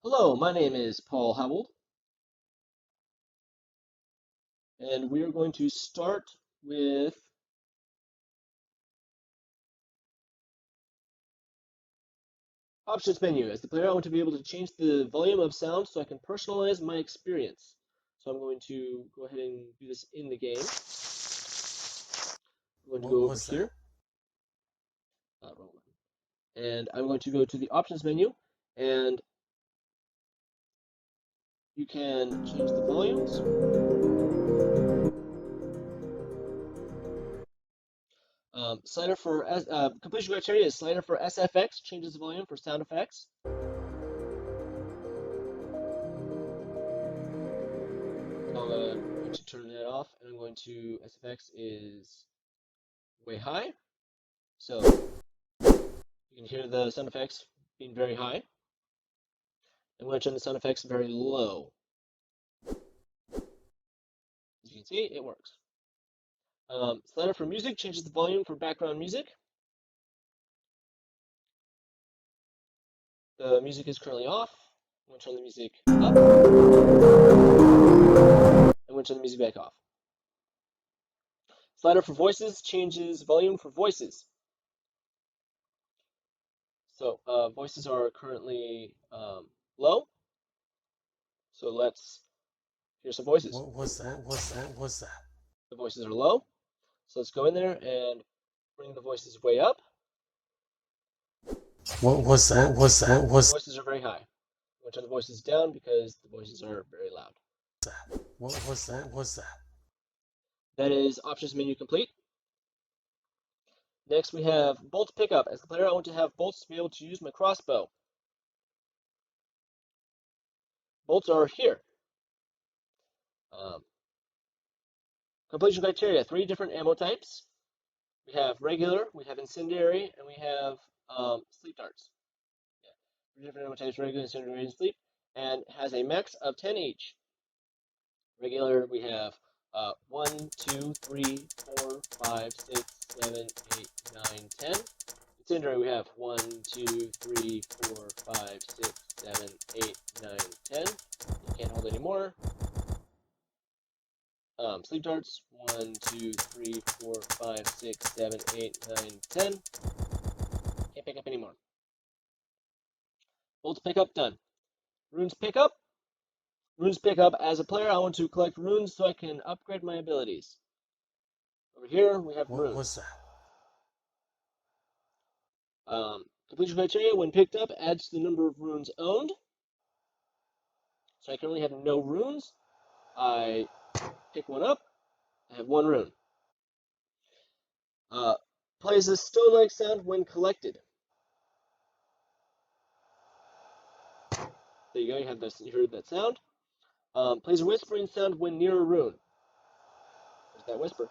Hello, my name is Paul Howell, and we are going to start with options menu. As the player, I want to be able to change the volume of sound so I can personalize my experience. So I'm going to go ahead and do this in the game. I'm going to What go over was that? here, and I'm going to go to the options menu, and you can change the volumes. Slider for completion criteria is slider for SFX, changes the volume for sound effects. I'm going to turn that off, and I'm going to SFX is way high, so you can hear the sound effects being very high. I'm going to turn the sound effects very low. As you can see, it works. Slider for music changes the volume for background music. The music is currently off. I'm going to turn the music up. I'm going to turn the music back off. Slider for voices changes volume for voices. So voices are currently low. So let's hear some voices. What was that? What was that? The voices are low. So let's go in there and bring the voices way up. What was that? What was that? What was The voices are very high. I'm going to turn the voices down because the voices are very loud. that? What was that? What was that? That is options menu complete. Next we have bolt pickup. As the player, I want to have bolts to be able to use my crossbow. Bolts are here. Completion criteria, 3 different ammo types. We have regular, we have incendiary, and we have sleep darts. Yeah. 3 different ammo types, regular, incendiary, and sleep, and has a max of 10 each. Regular, we have 1, 2, 3, 4, 5, 6, 7, 8, 9, 10. Incendiary, we have 1, 2, 3, 4, 5, 6, 7, 8, 9, 10. You can't hold any more. Sleep darts, 1, 2, 3, 4, 5, 6, 7, 8, 9, 10. Can't pick up any more. Bolts pickup, done. Runes pickup. Runes pickup. As a player, I want to collect runes so I can upgrade my abilities. Over here, we have What runes. was that? Completion criteria, when picked up, adds to the number of runes owned. So I currently have no runes. I pick one up, I have 1 rune. Plays a stone-like sound when collected. There you go, you heard that sound. Plays a whispering sound when near a rune. There's that whisper.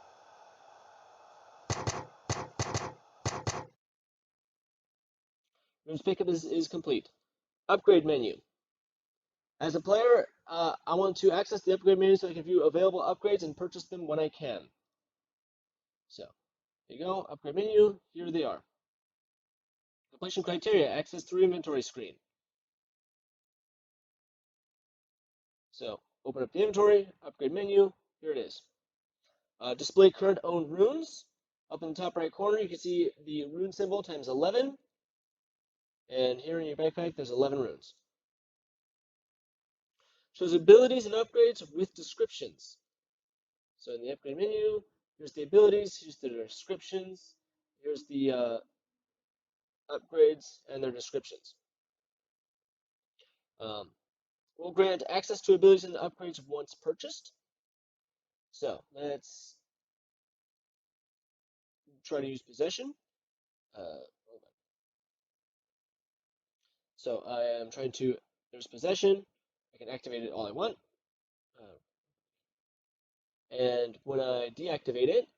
Runes pickup is complete. Upgrade menu. As a player, I want to access the upgrade menu so I can view available upgrades and purchase them when I can. So, there you go, upgrade menu, here they are. Completion criteria, access through inventory screen. So, open up the inventory, upgrade menu, here it is. Display current owned runes. Up in the top right corner, you can see the rune symbol times 11. And here in your backpack, there's 11 runes. Shows abilities and upgrades with descriptions. So in the upgrade menu, here's the abilities, here's the descriptions, here's the upgrades and their descriptions. Will grant access to abilities and upgrades once purchased. So let's try to use possession. So I am trying to, there's possession. I can activate it all I want. And when I deactivate it,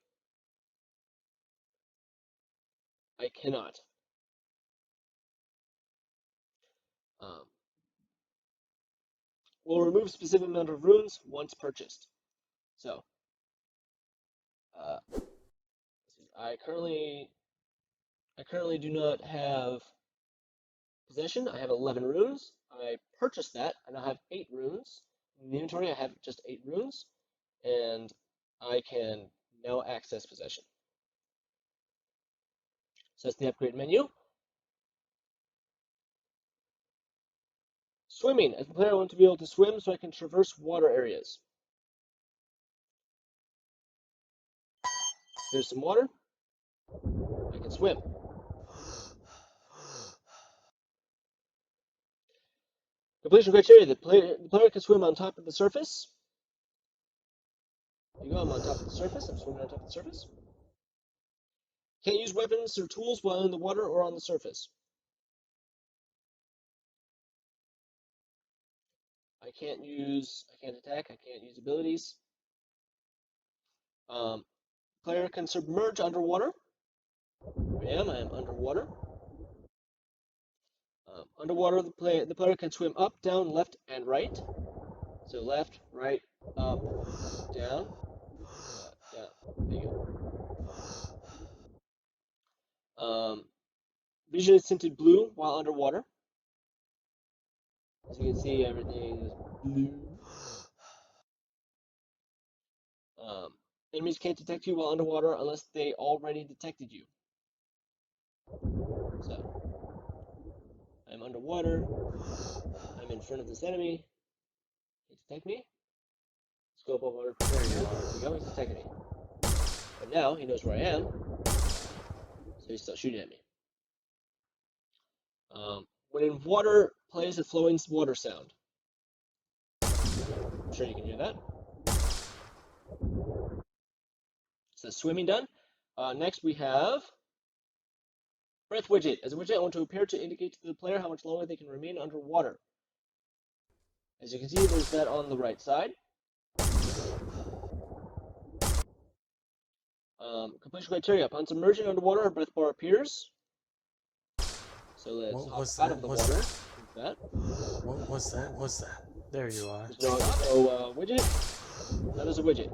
I cannot. Will remove specific amount of runes once purchased. So I currently do not have possession. I have 11 runes. I purchased that, and I have 8 runes. In the inventory, I have just 8 runes, and I can now access possession. So that's the upgrade menu. Swimming. As the player, I want to be able to swim so I can traverse water areas. Here's some water. I can swim. Completion criteria. The player can swim on top of the surface. There you go, I'm on top of the surface. I'm swimming on top of the surface. Can't use weapons or tools while in the water or on the surface. I can't attack, I can't use abilities. Player can submerge underwater. I am underwater. Underwater, the player can swim up, down, left, and right. So left, right, up, down, down. There you go. Vision is tinted blue while underwater. As you can see, everything is blue. Enemies can't detect you while underwater unless they already detected you. So, I'm underwater. I'm in front of this enemy. He detect me. Scope of water. There you go. He's detected me. But now he knows where I am, so he's still shooting at me. When in water, plays a flowing water sound. I'm sure you can hear that. So swimming done. Next we have breath widget. As a widget, I want to appear to indicate to the player how much longer they can remain underwater. As you can see, there's that on the right side. Completion criteria. Upon submerging underwater, a breath bar appears. So let's hop out of the water. That. What's that? There you are. There's no widget. That is a widget.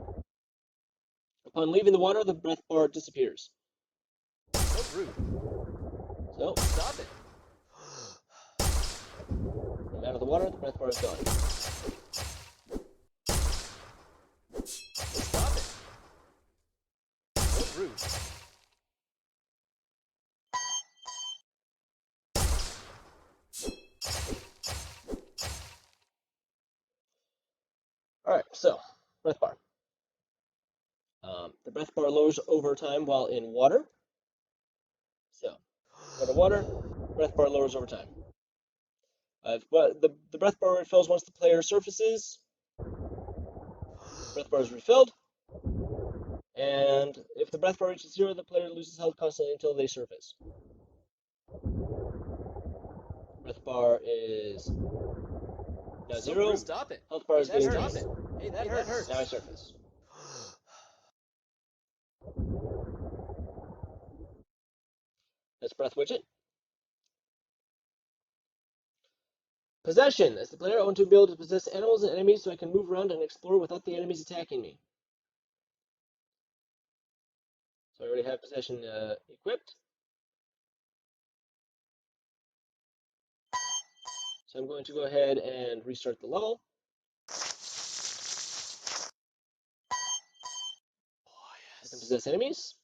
Upon leaving the water, the breath bar disappears. So rude. So, stop it. I'm out of the water, the breath bar is gone. Stop it. So rude. Alright, so, breath bar. The breath bar lowers over time while in water. So, water, breath bar lowers over time. But the breath bar refills once the player surfaces. Breath bar is refilled. And if the breath bar reaches 0, the player loses health constantly until they surface. Breath bar is now 0. Stop it. Health bar is getting Stop drained. it. Hey, that hurts. Now I surface. That's breath widget. Possession. As the player, I want to be able to possess animals and enemies so I can move around and explore without the enemies attacking me. So I already have possession equipped. So I'm going to go ahead and restart the level. I can possess enemies.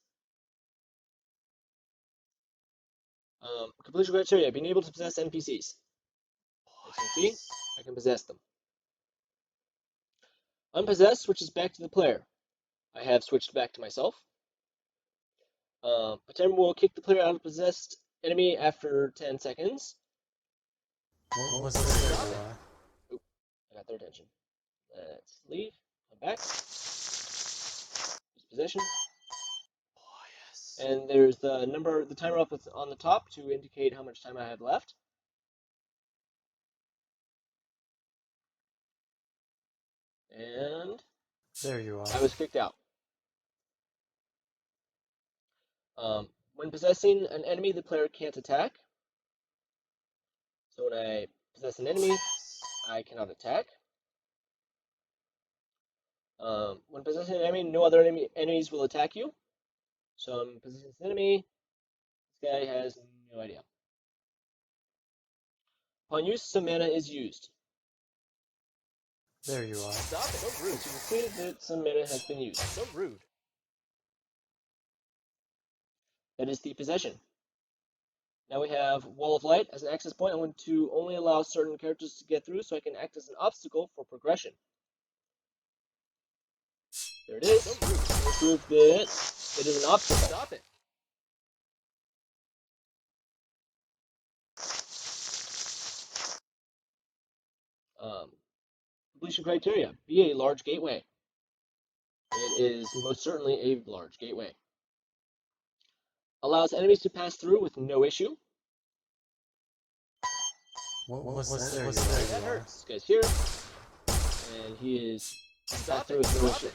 Completion criteria. Being able to possess NPCs. As you can see, I can possess them. Unpossessed switches back to the player. I have switched back to myself. A timer will kick the player out of possessed enemy after 10 seconds. What's that? Oop, I got their attention. Let's leave. Come back. Possession. And there's the number, the timer up on the top to indicate how much time I have left. And There you are. I was kicked out. When possessing an enemy, the player can't attack. So when I possess an enemy, I cannot attack. When possessing an enemy, no other enemies will attack you. So I'm possessing this enemy. This guy has no idea. Upon use, some mana is used. There you are. Stop it. So rude. As you can see that some mana has been used. So rude. That is the possession. Now we have Wall of Light as an access point. I want to only allow certain characters to get through so I can act as an obstacle for progression. There it is. So rude. Prove that it is an obstacle. Stop it. Completion criteria. Be a large gateway. It is most certainly a large gateway. Allows enemies to pass through with no issue. What was that? There That you are. This guy's here, and he is passed through with no issue.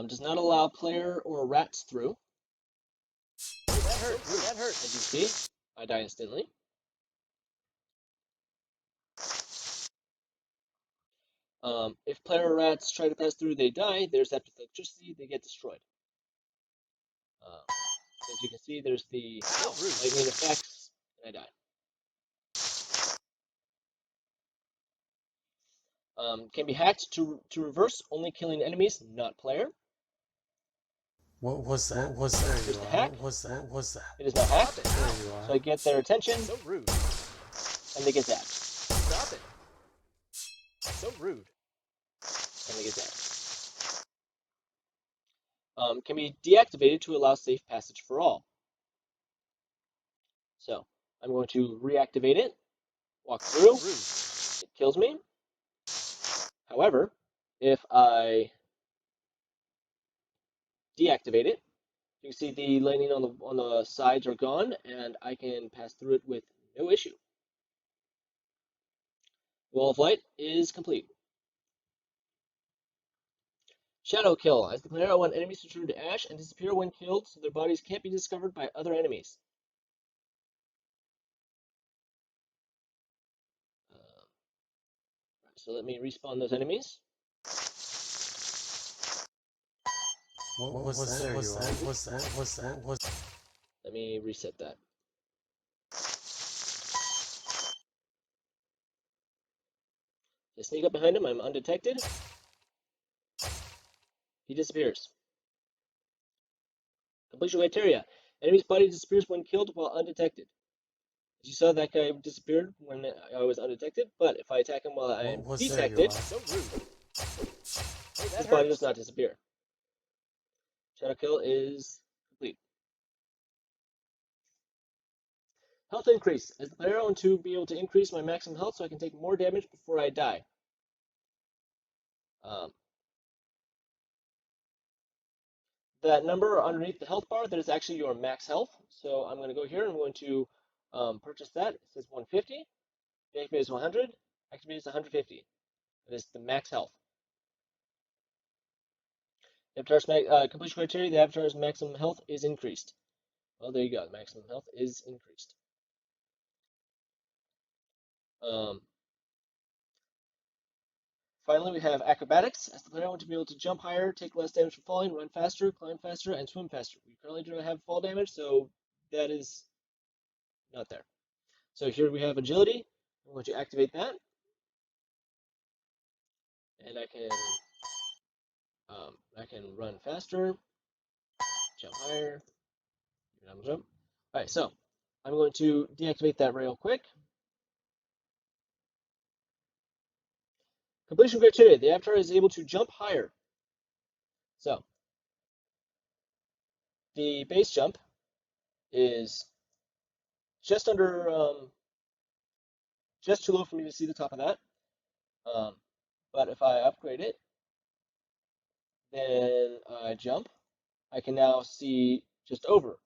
Does not allow player or rats through. That hurts. That hurts. As you see, I die instantly. If player or rats try to pass through, they die. There's that electricity, they get destroyed. As you can see, there's the lightning effects, and I die. Can be hacked to reverse, only killing enemies, not player. What was that? There Here's you the are. hack. What was that? It is not hacked. There you are. So I get their attention. So rude. And they get zapped. Stop it. So rude. And they get zapped. Can be deactivated to allow safe passage for all. So I'm going to reactivate it, walk through, it kills me. However, if I deactivate it, you can see the lightning on the sides are gone, and I can pass through it with no issue. Wall of Light is complete. Shadow Kill. As the player, I want enemies to turn to ash and disappear when killed so their bodies can't be discovered by other enemies. So let me respawn those enemies. What was that? Let me reset that. Just sneak up behind him, I'm undetected. He disappears. Completion criteria. Enemy's body disappears when killed while undetected. As you saw, that guy disappeared when I was undetected, but if I attack him while I am detected, so rude. His body does not disappear. Shadow Kill is complete. Health increase. As the player, I want to be able to increase my maximum health so I can take more damage before I die. That number underneath the health bar, that is actually your max health. So I'm going to go here and I'm going to purchase that. It says 150. The activate is 100. Activate is 150. That is the max health. The avatar's completion criteria, the avatar's maximum health is increased. Well, there you go. The maximum health is increased. Finally, we have acrobatics. As the player, I want to be able to jump higher, take less damage from falling, run faster, climb faster, and swim faster. We currently do not have fall damage, so that is not there. So here we have agility. I'm going to activate that, and I can run faster, jump higher, jump. All right, so I'm going to deactivate that real quick. Completion criteria. The avatar is able to jump higher. So the base jump is just under, just too low for me to see the top of that. But if I upgrade it, then I jump, I can now see just over.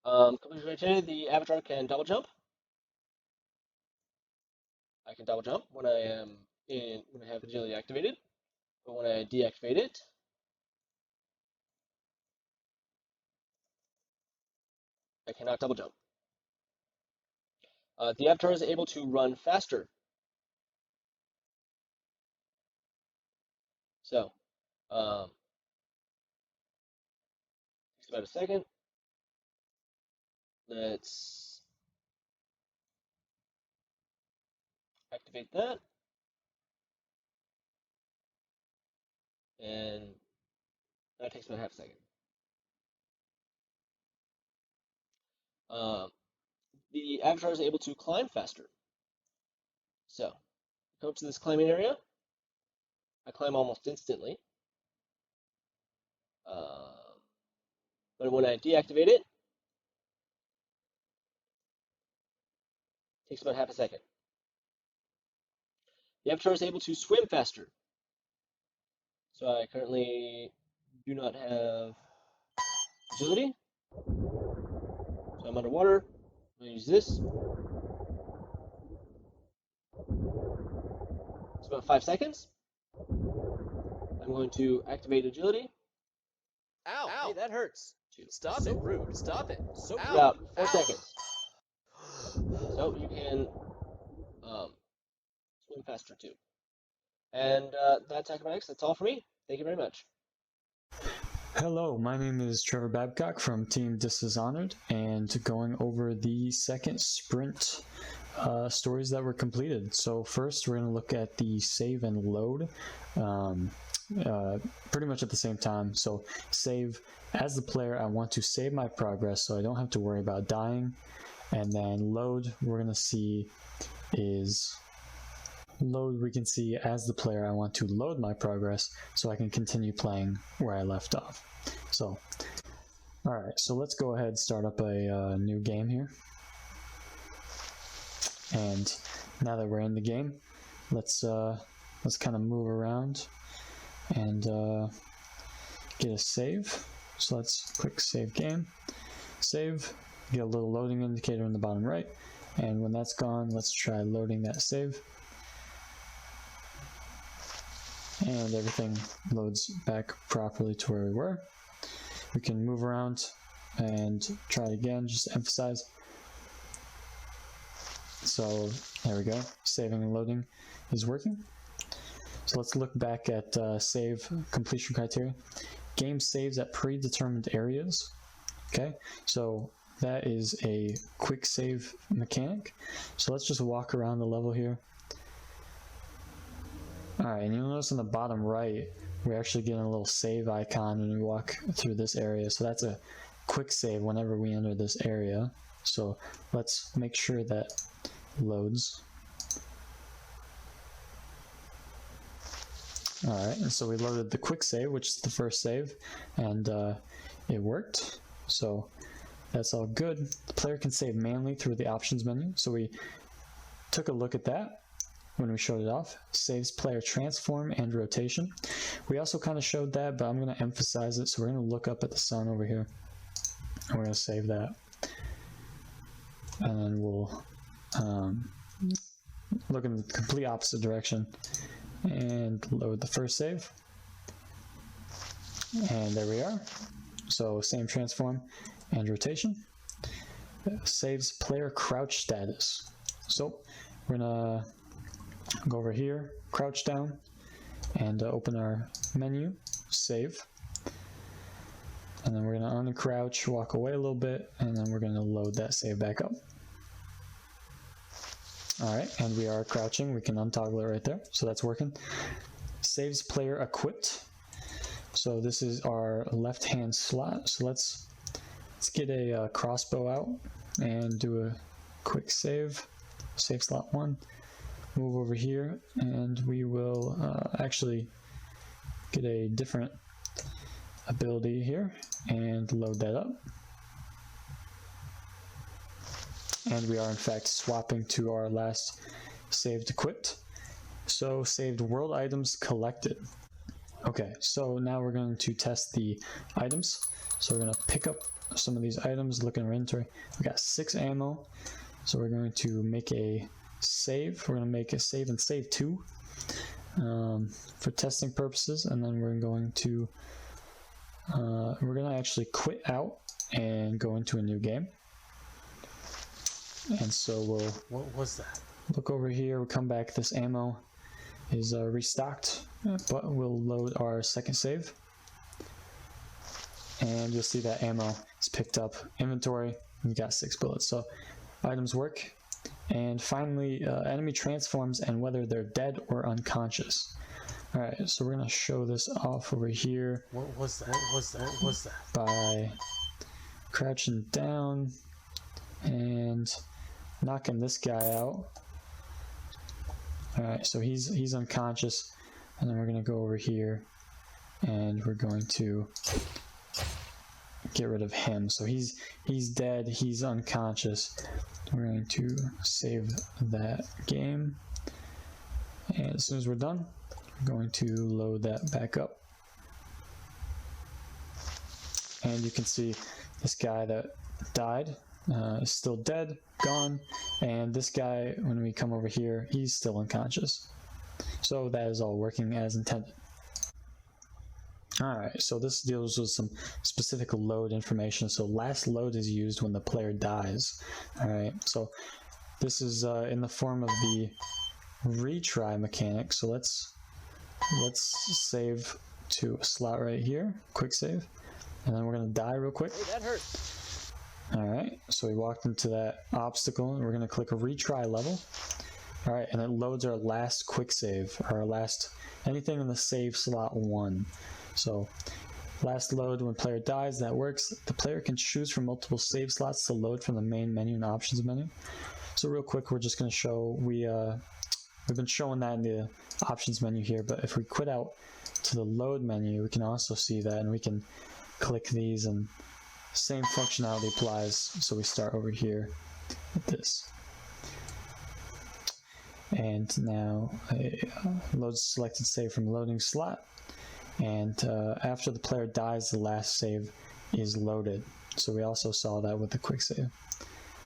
Completion criteria, the avatar can double jump. I can double jump when I have agility activated, but when I deactivate it, I cannot double jump. The avatar is able to run faster. So, Takes about a second. Let's activate that. And that takes about half a second. The avatar is able to climb faster. So, come up to this climbing area. I climb almost instantly. But when I deactivate it, it takes about half a second. The avatar is able to swim faster. So I currently do not have agility. So I'm underwater. I'm going to use this. It's about 5 seconds. I'm going to activate agility. Ow! Hey, that hurts. Stop so it. rude. Stop it. So rude. About 4 Ow. seconds. So you can swim faster too. And that's acrobatics. That's all for me. Thank you very much. Hello, my name is Trevor Babcock from Team DisIsHonored, and going over the second sprint stories that were completed. So first, we're going to look at the save and load pretty much at the same time. So save, as the player, I want to save my progress so I don't have to worry about dying. And then load, we're going to see is... Load, we can see as the player I want to load my progress so I can continue playing where I left off. So, alright, so let's go ahead and start up a new game here. And now that we're in the game, let's kind of move around and get a save. So let's click save game, save, get a little loading indicator in the bottom right, and when that's gone, let's try loading that save. And everything loads back properly to where we were. We can move around and try it again, just to emphasize. So there we go, saving and loading is working. So let's look back at save completion criteria. Game saves at predetermined areas. Okay, so that is a quick save mechanic. So let's just walk around the level here. Alright, and you'll notice on the bottom right, we're actually getting a little save icon when we walk through this area. So that's a quick save whenever we enter this area. So let's make sure that loads. Alright, and so we loaded the quick save, which is the first save, and it worked. So that's all good. The player can save manually through the options menu. So we took a look at that when we showed it off. Saves player transform and rotation. We also kind of showed that, but I'm going to emphasize it. So we're going to look up at the sun over here, and we're going to save that. And then we'll look in the complete opposite direction and load the first save. And there we are. So same transform and rotation. Saves player crouch status. So we're going to go over here, crouch down, and open our menu, save. And then we're going to uncrouch, walk away a little bit, and then we're going to load that save back up. Alright, and we are crouching. We can untoggle it right there, so that's working. Saves player equipped. So this is our left-hand slot. So let's get a crossbow out and do a quick save. Save slot 1. Move over here, and we will actually get a different ability here and load that up. And we are in fact swapping to our last saved equipped. So saved world items collected. Okay, so now we're going to test the items. So we're going to pick up some of these items, look in our inventory. We got 6 ammo, so we're going to make a save. We're going to make a save and save 2 for testing purposes, and then we're going to actually quit out and go into a new game. And so we'll What was that? look over here, we'll come back. This ammo is restocked, but we'll load our second save. and you'll see that ammo is picked up. Inventory, you got 6 bullets. So items work. And finally, enemy transforms and whether they're dead or unconscious. Alright, so we're going to show this off over here. What's that? By crouching down and knocking this guy out. Alright, so he's unconscious, and then we're going to go over here and we're going to get rid of him. So he's dead, he's unconscious. We're going to save that game, and as soon as we're done, we're going to load that back up. And you can see this guy that died is still dead, gone, and this guy, when we come over here, he's still unconscious. So that is all working as intended. Alright, so this deals with some specific load information. So last load is used when the player dies. Alright, so this is in the form of the retry mechanic. So let's save to a slot right here, quick save, and then we're going to die real quick. Hey, that hurts. Alright, so we walked into that obstacle, and we're going to click a retry level. Alright, and it loads our last quick save, our last, anything in the save slot 1. So last load when player dies, that works. The player can choose from multiple save slots to load from the main menu and options menu. So real quick, we're just going to show, we've been showing that in the options menu here, but if we quit out to the load menu, we can also see that, and we can click these, and same functionality applies. So we start over here with this. And now load selected save from loading slot. And after the player dies, the last save is loaded. So we also saw that with the quick save.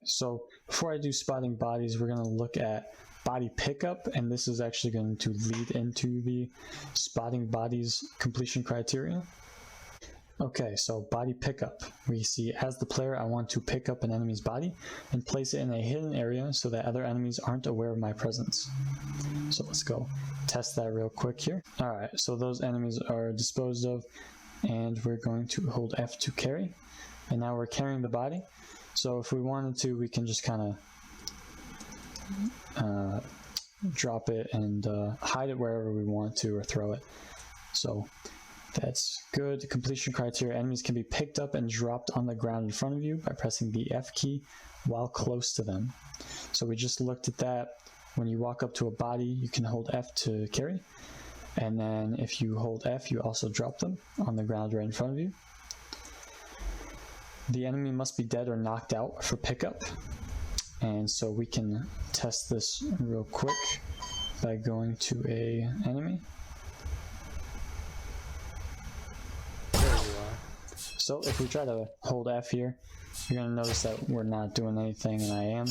So before I do spotting bodies, we're going to look at body pickup, and this is actually going to lead into the spotting bodies completion criteria. Okay, so body pickup. We see as the player, I want to pick up an enemy's body and place it in a hidden area so that other enemies aren't aware of my presence. So let's go test that real quick here. Alright, so those enemies are disposed of, and we're going to hold F to carry. And now we're carrying the body. So if we wanted to, we can just kind of drop it and hide it wherever we want to, or throw it. So that's good. Completion criteria. Enemies can be picked up and dropped on the ground in front of you by pressing the F key while close to them. So we just looked at that. When you walk up to a body, you can hold F to carry. And then if you hold F, you also drop them on the ground right in front of you. The enemy must be dead or knocked out for pickup. And so we can test this real quick by going to a enemy. So if we try to hold F here, you're going to notice that we're not doing anything, and I am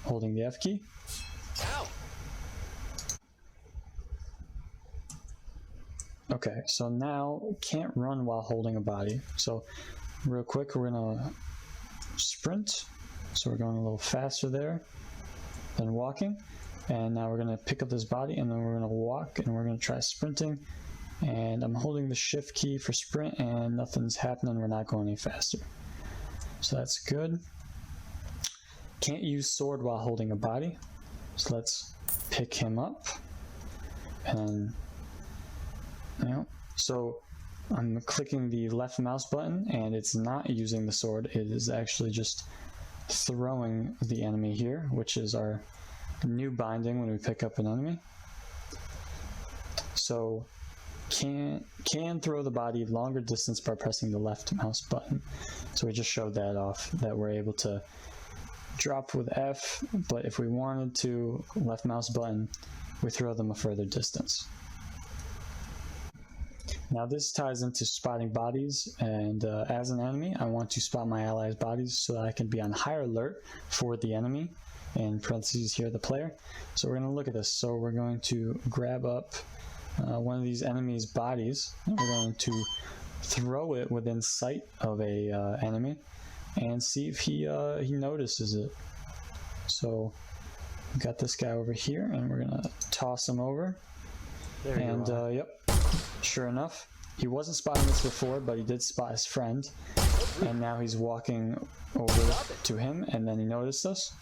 holding the F key. Ow. Okay, so now can't run while holding a body. So real quick, we're going to sprint. So we're going a little faster there than walking. And now we're going to pick up this body, and then we're going to walk, and we're going to try sprinting. And I'm holding the shift key for sprint, and nothing's happening. We're not going any faster. So that's good. Can't use sword while holding a body. So let's pick him up. And so I'm clicking the left mouse button, and it's not using the sword. It is actually just throwing the enemy here, which is our new binding when we pick up an enemy. So can throw the body longer distance by pressing the left mouse button. So we just showed that off, that we're able to drop with F, but if we wanted to, left mouse button, we throw them a further distance. Now this ties into spotting bodies, and as an enemy, I want to spot my allies' bodies so that I can be on higher alert for the enemy, in parentheses here, the player. So we're going to look at this. So we're going to grab up one of these enemies' bodies, and we're going to throw it within sight of a enemy and see if he notices it. So we got this guy over here, and we're gonna toss him over. There you are. Yep, sure enough, he wasn't spotting us before, but he did spot his friend, and now he's walking over to him, and then he noticed us.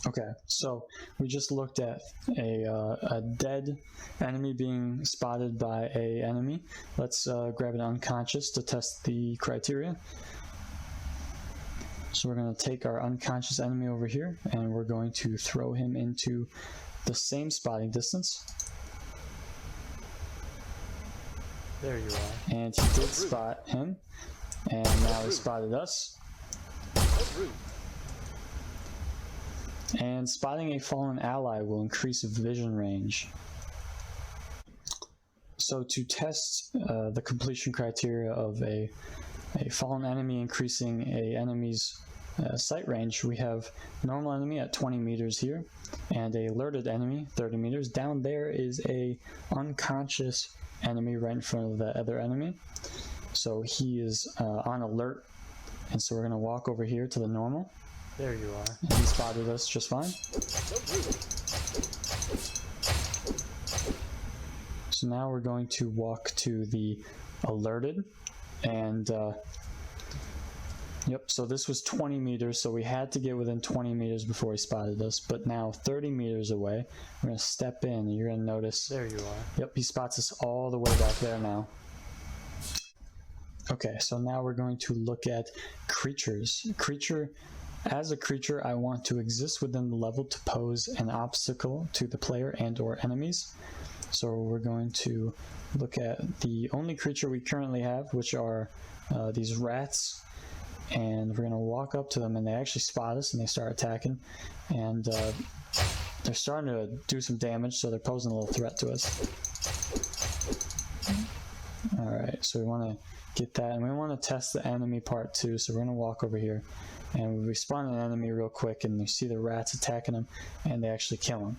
Okay, so we just looked at a dead enemy being spotted by a enemy. Let's grab an unconscious to test the criteria. So we're going to take our unconscious enemy over here, and we're going to throw him into the same spotting distance. There you are. And he did spot him, and now he spotted us. And spotting a fallen ally will increase vision range. So to test the completion criteria of a fallen enemy increasing a enemy's sight range, we have normal enemy at 20 meters here, and a alerted enemy 30 meters. Down there is a unconscious enemy right in front of the other enemy. So he is on alert, and so we're going to walk over here to the normal. There you are. And he spotted us just fine. So now we're going to walk to the alerted, and yep, so this was 20 meters, so we had to get within 20 meters before he spotted us, but now 30 meters away, we're going to step in, and you're going to notice. There you are. Yep, he spots us all the way back there now. Okay, so now we're going to look at creatures. As a creature, I want to exist within the level to pose an obstacle to the player and or enemies. So we're going to look at the only creature we currently have, which are these rats, and we're going to walk up to them, and they actually spot us and they start attacking, and they're starting to do some damage, so they're posing a little threat to us. Alright, so we want to get that, and we want to test the enemy part too, so we're going to walk over here, and we spawn an enemy real quick, and you see the rats attacking them, and they actually kill him.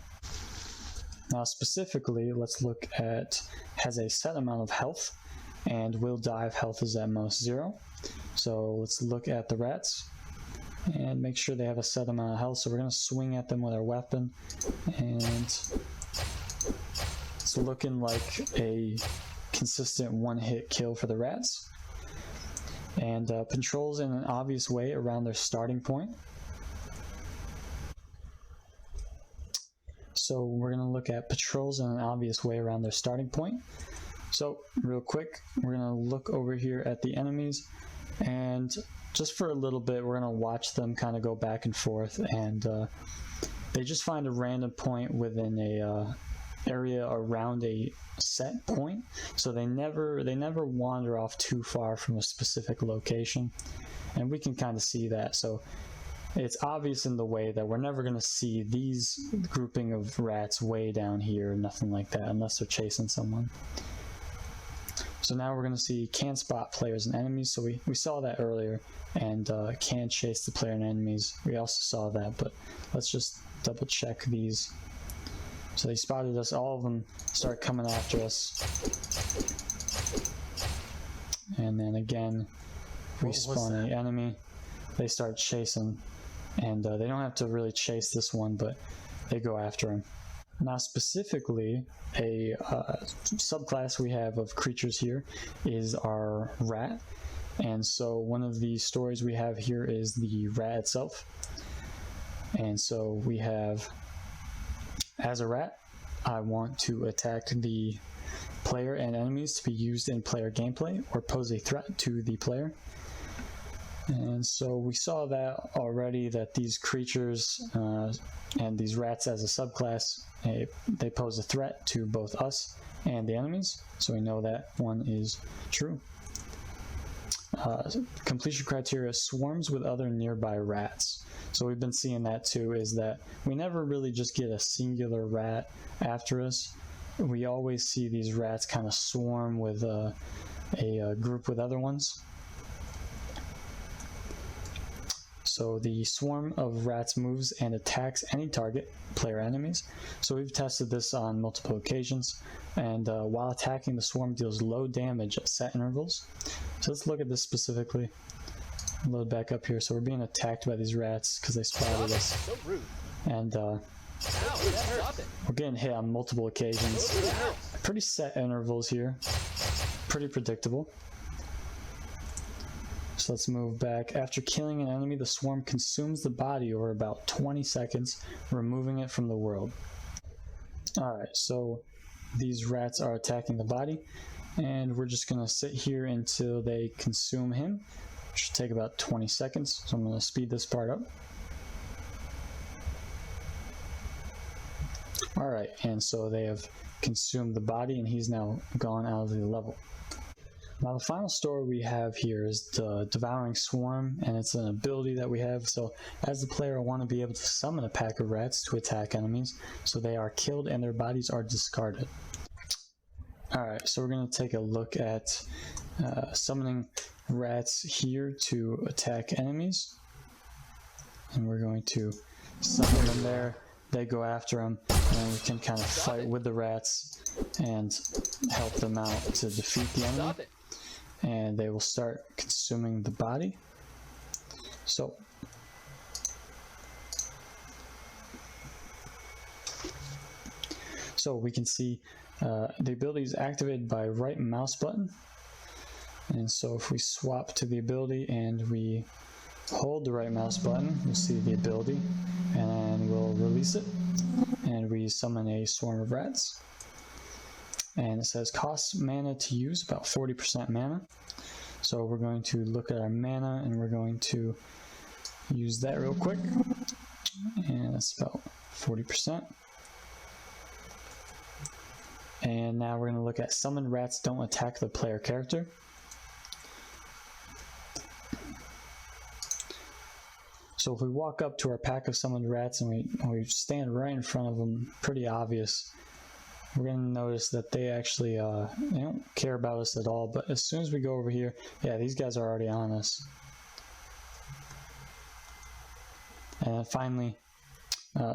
Now specifically, let's look at, has a set amount of health, and will die if health is at most 0. So let's look at the rats, and make sure they have a set amount of health, so we're going to swing at them with our weapon, and it's looking like a consistent one-hit kill for the rats. And patrols in an obvious way around their starting point. So we're going to look at patrols in an obvious way around their starting point. So real quick, we're going to look over here at the enemies, and just for a little bit we're going to watch them kind of go back and forth, and they just find a random point within a area around a set point, so they never wander off too far from a specific location, and we can kind of see that. So it's obvious in the way that we're never going to see these grouping of rats way down here, nothing like that, unless they're chasing someone. So now we're going to see can spot players and enemies, so we saw that earlier, and can chase the player and enemies, we also saw that, but let's just double check these. So they spotted us, all of them start coming after us. And then again, we spawn an enemy, they start chasing, and they don't have to really chase this one, but they go after him. Now specifically, a subclass we have of creatures here is our rat. And so one of the stories we have here is the rat itself. And so we have, as a rat, I want to attack the player and enemies to be used in player gameplay or pose a threat to the player. And so we saw that already, that these creatures and these rats as a subclass, they pose a threat to both us and the enemies. So we know that one is true. Completion criteria: swarms with other nearby rats. So we've been seeing that too, is that we never really just get a singular rat after us. We always see these rats kind of swarm with a group with other ones. So the swarm of rats moves and attacks any target, player enemies. So we've tested this on multiple occasions, and while attacking, the swarm deals low damage at set intervals. So let's look at this specifically. Load back up here. So we're being attacked by these rats because they spotted us. So rude. And we're getting hit on multiple occasions. pretty set intervals here, pretty predictable. So let's move back. After killing an enemy, the swarm consumes the body over about 20 seconds, removing it from the world. Alright, so these rats are attacking the body, and we're just going to sit here until they consume him, which should take about 20 seconds. So I'm going to speed this part up. Alright, and so they have consumed the body, and he's now gone out of the level. Now the final story we have here is the Devouring Swarm, and it's an ability that we have. So as the player, I want to be able to summon a pack of rats to attack enemies, so they are killed and their bodies are discarded. Alright, so we're going to take a look at summoning rats here to attack enemies. And we're going to summon them there. They go after them, and we can kind of fight with the rats and help them out to defeat the enemy. And they will start consuming the body. So we can see the ability is activated by right mouse button. And so if we swap to the ability and we hold the right mouse button, we'll see the ability, and then we'll release it, and we summon a swarm of rats. And it says costs mana to use, about 40% mana. So we're going to look at our mana, and we're going to use that real quick, and that's about 40%. And now we're going to look at summoned rats don't attack the player character. So if we walk up to our pack of summoned rats and we stand right in front of them, pretty obvious, we're going to notice that they actually they don't care about us at all. But as soon as we go over here, yeah, these guys are already on us. And then finally,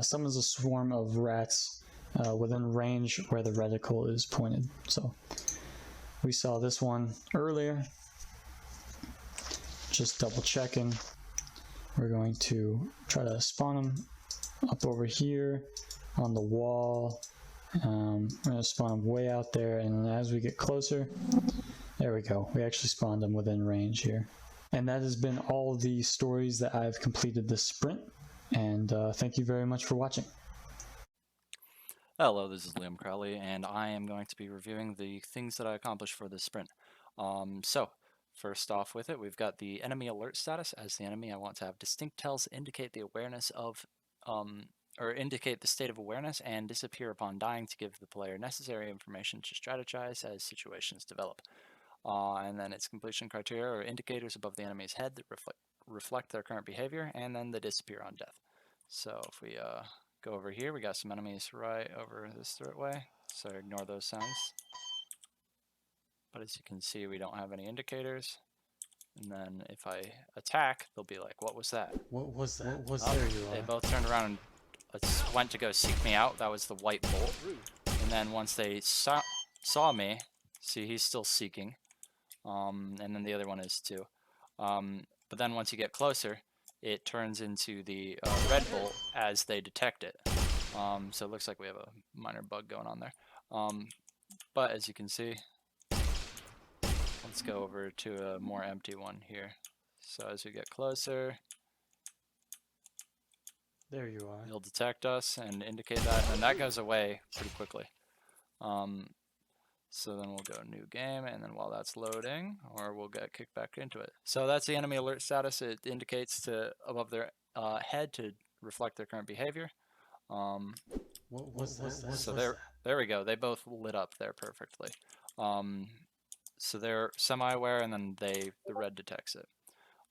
summons a swarm of rats within range where the reticle is pointed. So we saw this one earlier. Just double checking. We're going to try to spawn them up over here on the wall. We're going to spawn them way out there, and as we get closer, there we go. We actually spawned them within range here. And that has been all the stories that I've completed this sprint, and thank you very much for watching. Hello, this is Liam Crowley, and I am going to be reviewing the things that I accomplished for this sprint. So, first off with it, we've got the enemy alert status. As the enemy, I want to have distinct tells indicate the awareness of, or indicate the state of awareness and disappear upon dying to give the player necessary information to strategize as situations develop. And then its completion criteria or indicators above the enemy's head that reflect their current behavior, and then they disappear on death. So if we go over here, we got some enemies right over this way, so ignore those sounds. But as you can see, we don't have any indicators. And then if I attack, they'll be like, what was that? What was that? What was Oh, there you they are. both turned around and went to go seek me out. That was the white bolt. And then once they saw me, see, he's still seeking. And then the other one is too. But then once you get closer, it turns into the red bolt as they detect it. So it looks like we have a minor bug going on there. But as you can see, let's go over to a more empty one here. So as we get closer, There you are. it'll detect us and indicate that, and that goes away pretty quickly. So then we'll go new game, and then while that's loading, or we'll get kicked back into it. So that's the enemy alert status. It indicates to above their head to reflect their current behavior. What was that? So there we go. They both lit up there perfectly. So they're semi-aware, and then the red detects it.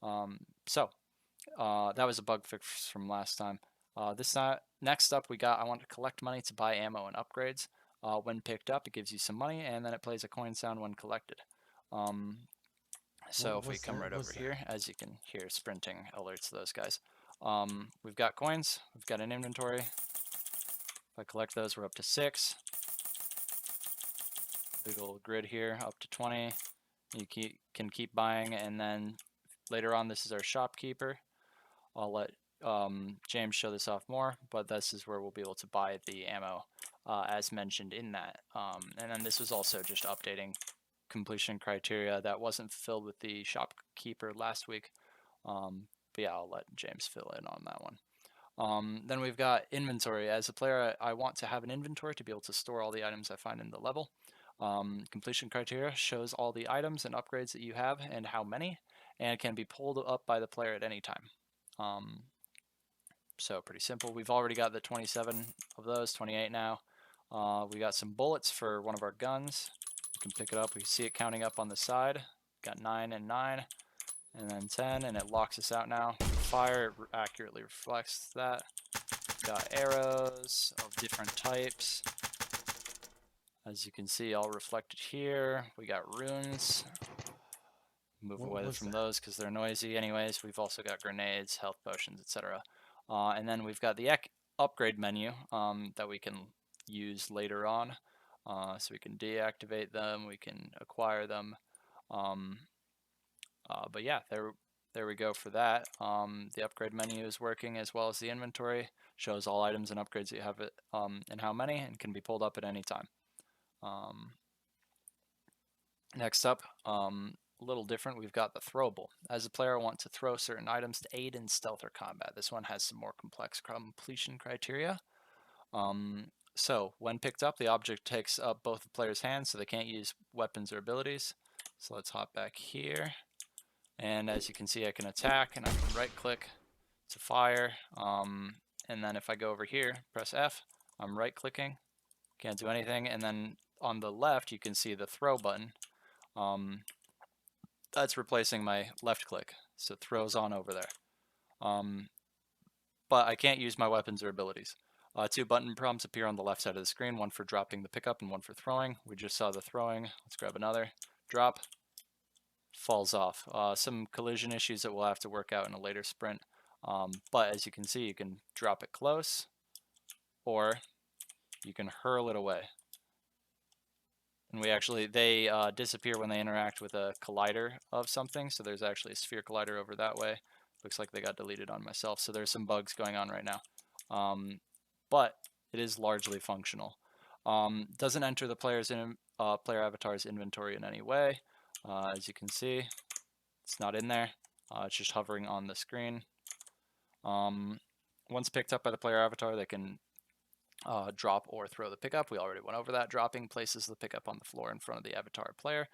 That was a bug fix from last time. Next up, I want to collect money to buy ammo and upgrades. When picked up, it gives you some money, and then it plays a coin sound when collected. So if we come right over here, as you can hear, sprinting alerts those guys. We've got coins. We've got an inventory. If I collect those, we're up to 6. Big old grid here, up to 20. You can keep buying, and then later on, this is our shopkeeper. I'll let James show this off more, but this is where we'll be able to buy the ammo as mentioned in that. And then this was also just updating completion criteria that wasn't fulfilled with the shopkeeper last week. But yeah, I'll let James fill in on that one. Then we've got inventory. As a player, I want to have an inventory to be able to store all the items I find in the level. Completion criteria shows all the items and upgrades that you have and how many, and it can be pulled up by the player at any time. So pretty simple. We've already got the 27 of those, 28 now. We got some bullets for one of our guns. You can pick it up. We see it counting up on the side. Got 9 and 9, and then 10, and it locks us out now. Fire, it accurately reflects that. Got arrows of different types. As you can see, all reflected here. We got runes. Move away from those because they're noisy anyways. We've also got grenades, health potions, etc. And then we've got the upgrade menu that we can use later on. So we can deactivate them, we can acquire them. But yeah, there we go for that. The upgrade menu is working as well as the inventory. Shows all items and upgrades that you have and how many, and can be pulled up at any time. Next up, a little different, we've got the throwable. As a player, I want to throw certain items to aid in stealth or combat. This one has some more complex completion criteria. So when picked up, the object takes up both the player's hands, so they can't use weapons or abilities. So let's hop back here. And as you can see, I can attack and I can right click to fire. And then if I go over here, press F, I'm right clicking, can't do anything. And then on the left, you can see the throw button. That's replacing my left click, so it throws on over there. But I can't use my weapons or abilities. 2 button prompts appear on the left side of the screen, one for dropping the pickup and one for throwing. We just saw the throwing. Let's grab another. Drop. Falls off. Some collision issues that we'll have to work out in a later sprint. But as you can see, you can drop it close, or you can hurl it away. And they disappear when they interact with a collider of something. So there's actually a sphere collider over that way. Looks like they got deleted on myself. So there's some bugs going on right now. But it is largely functional. Doesn't enter the player avatar's inventory in any way. As you can see, it's not in there. It's just hovering on the screen. Once picked up by the player avatar, they can drop or throw the pickup. We already went over that. Dropping places the pickup on the floor in front of the avatar player.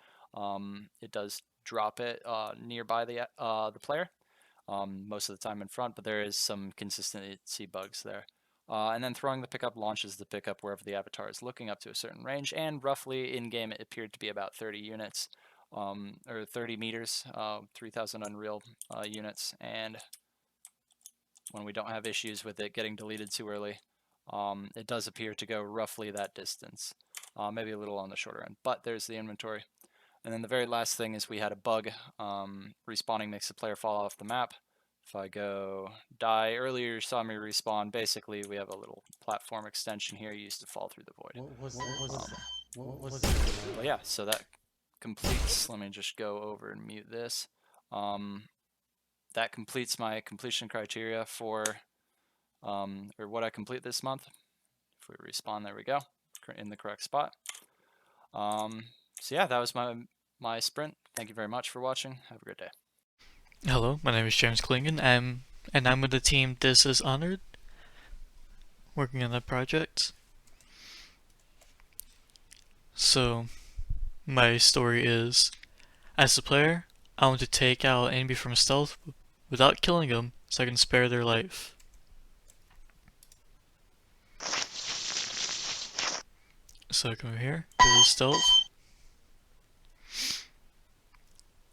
It does drop it nearby the player, most of the time in front, but there is some consistency bugs there. And then throwing the pickup launches the pickup wherever the avatar is looking up to a certain range, and roughly in-game it appeared to be about 30 units, or 30 meters, 3,000 Unreal units, and when we don't have issues with it getting deleted too early, it does appear to go roughly that distance, maybe a little on the shorter end, but there's the inventory. And then the very last thing is we had a bug. Respawning makes the player fall off the map. If I go die, earlier you saw me respawn. Basically, we have a little platform extension here used to fall through the void. What was But yeah, so that completes. Let me just go over and mute this. That completes my completion criteria for or what I complete this month. If we respawn, there we go, in the correct spot. So yeah, that was my sprint. Thank you very much for watching. Have a great day. Hello, my name is James Klingen, and I'm with the team DisIsHonored, working on that project. So, my story is, as a player, I want to take out an enemy from stealth without killing them, so I can spare their life. So I come over here, go to stealth,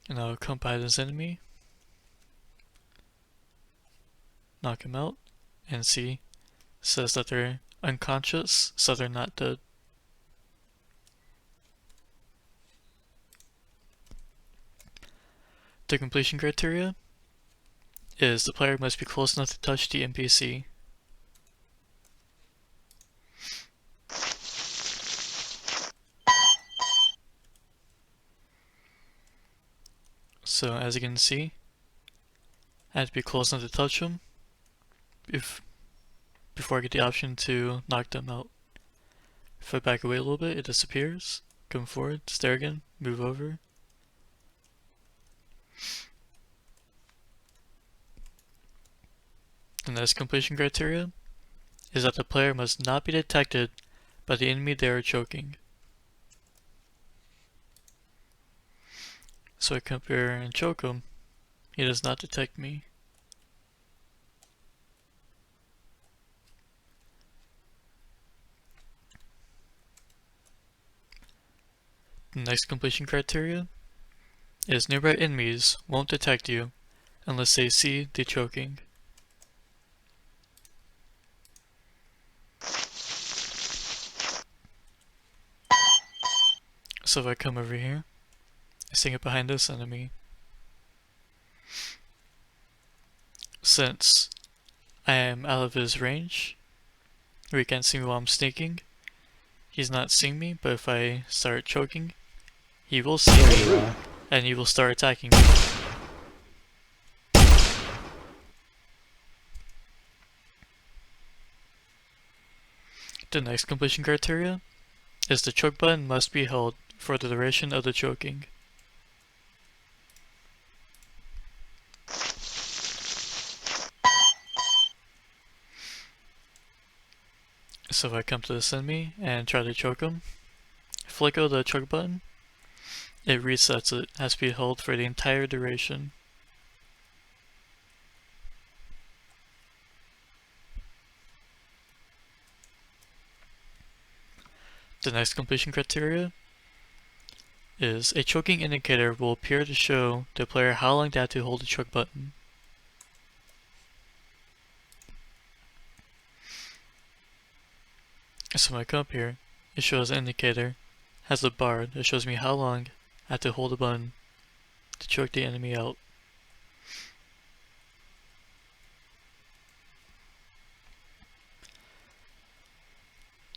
and I'll come by this enemy, knock him out, and see, says that they're unconscious, so they're not dead. The completion criteria is the player must be close enough to touch the NPC. So as you can see, I have to be close enough to touch them before I get the option to knock them out. If I back away a little bit, it disappears. Come forward, stare again, move over. The next completion criteria is that the player must not be detected by the enemy they are choking. So I come up here and choke him. He does not detect me. The next completion criteria is nearby enemies won't detect you unless they see the choking. So if I come over here, I sing it behind this enemy. Since I am out of his range, or he can't see me while I'm sneaking, he's not seeing me, but if I start choking, he will see me, and he will start attacking me. The next completion criteria is the choke button must be held for the duration of the choking. So if I come to this enemy and try to choke him, flick of the choke button, it resets it, has to be held for the entire duration. The next completion criteria is a choking indicator will appear to show the player how long they have to hold the choke button. So when I come up here, it shows an indicator, has a bar that shows me how long I have to hold the button to choke the enemy out.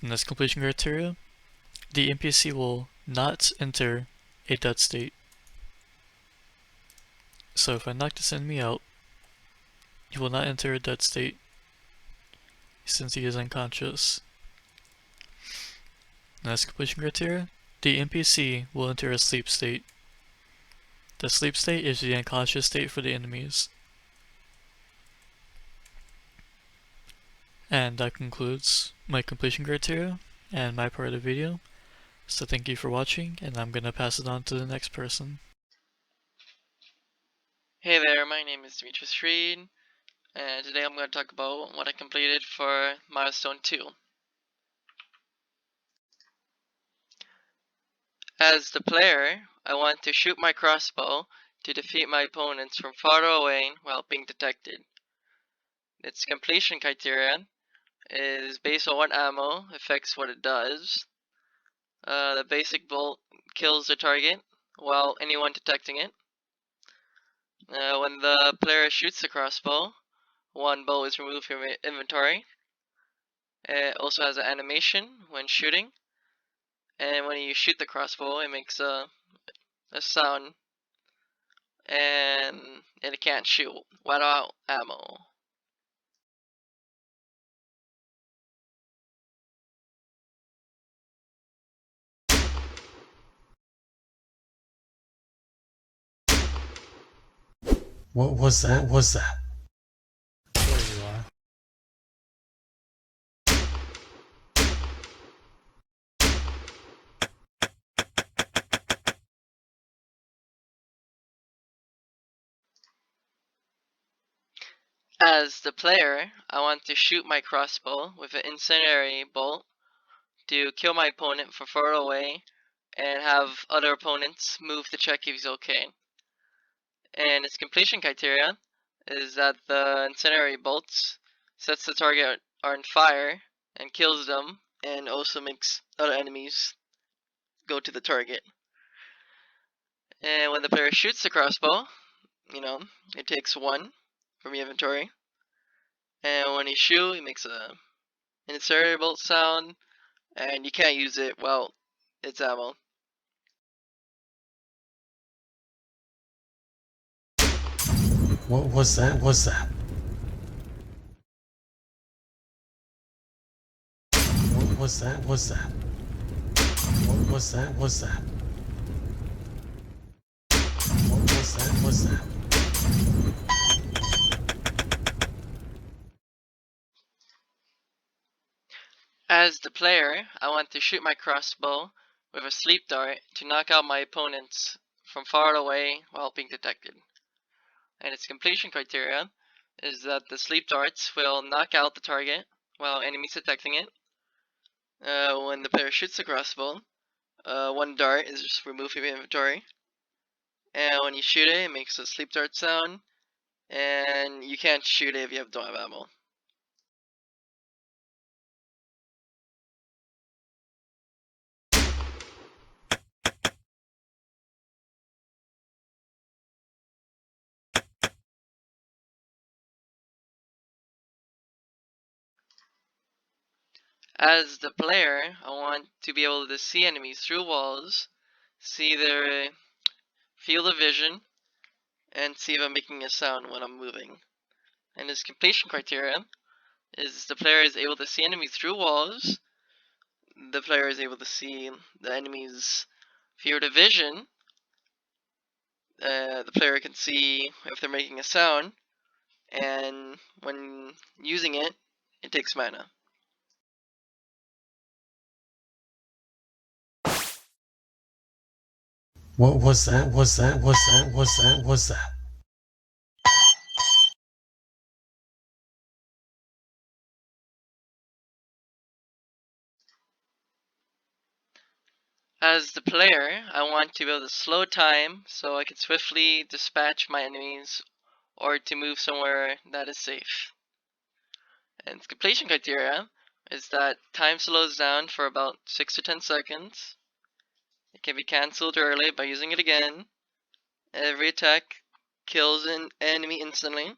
The next completion criteria, the NPC will not enter a dead state. So if I knock this enemy out, he will not enter a dead state since he is unconscious. Next completion criteria, the NPC will enter a sleep state. The sleep state is the unconscious state for the enemies. And that concludes my completion criteria and my part of the video. So thank you for watching, and I'm gonna pass it on to the next person. Hey there, my name is Demetrius Reed, and today I'm going to talk about what I completed for Milestone 2. As the player, I want to shoot my crossbow to defeat my opponents from far away while being detected. Its completion criteria is based on what ammo affects what it does. The basic bolt kills the target while anyone detecting it. When the player shoots the crossbow, one bow is removed from inventory. It also has an animation when shooting, and when you shoot the crossbow, it makes a sound, and it can't shoot without ammo. What was that? What was that? There you are. As the player, I want to shoot my crossbow with an incendiary bolt to kill my opponent from far away and have other opponents move to check if he's okay. And its completion criteria is that the incendiary bolts sets the target on fire and kills them, and also makes other enemies go to the target. And when the player shoots the crossbow, it takes one from your inventory. And when you shoot, it makes an incendiary bolt sound, and you can't use it while it's ammo. What was that? What was that? What was that? What was that? What was that? What was that? What was that? As the player, I want to shoot my crossbow with a sleep dart to knock out my opponents from far away while being detected. And its completion criteria is that the sleep darts will knock out the target while enemies detecting it. When the player shoots the crossbow, one dart is just removed from your inventory. And when you shoot it, it makes a sleep dart sound. And you can't shoot it if you don't have ammo. As the player, I want to be able to see enemies through walls, see their field of vision, and see if I'm making a sound when I'm moving. And his completion criteria is the player is able to see enemies through walls, the player is able to see the enemy's field of vision, the player can see if they're making a sound, and when using it, it takes mana. What was that? What was that? What was that? What was that? What was that? As the player, I want to be able to slow time so I can swiftly dispatch my enemies or to move somewhere that is safe. And its completion criteria is that time slows down for about 6 to 10 seconds. It can be cancelled early by using it again. Every attack kills an enemy instantly.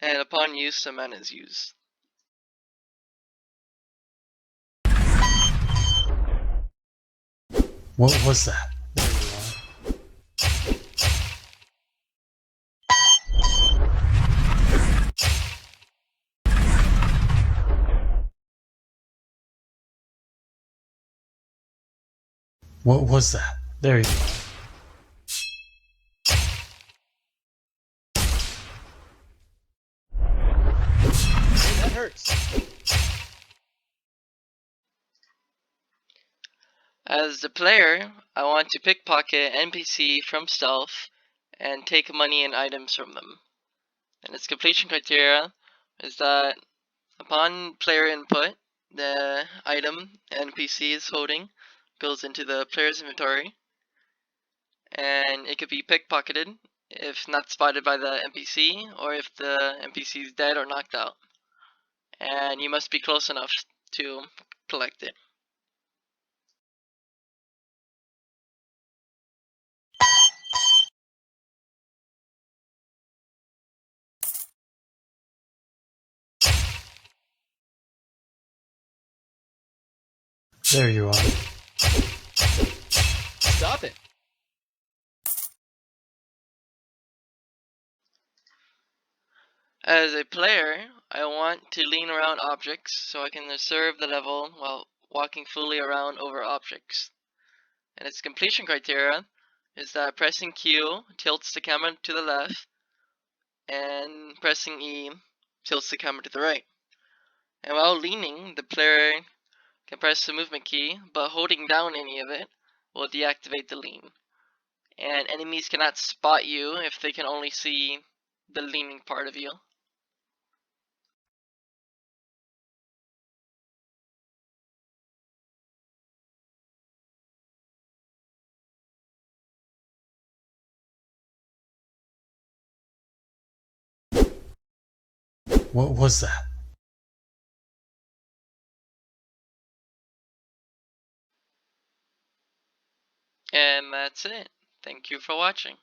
And upon use, some mana is used. What was that? There you are. What was that? There you are. Hey, that hurts. As the player, I want to pickpocket NPC from stealth and take money and items from them. And its completion criteria is that upon player input, the item NPC is holding goes into the player's inventory, and it could be pickpocketed if not spotted by the NPC or if the NPC is dead or knocked out. And you must be close enough to collect it. There you are. Stop it. As a player, I want to lean around objects so I can observe the level while walking fully around over objects. And its completion criteria is that pressing Q tilts the camera to the left and pressing E tilts the camera to the right. And while leaning, the player can press the movement key, but holding down any of it will deactivate the lean. And enemies cannot spot you if they can only see the leaning part of you. What was that? And that's it. Thank you for watching.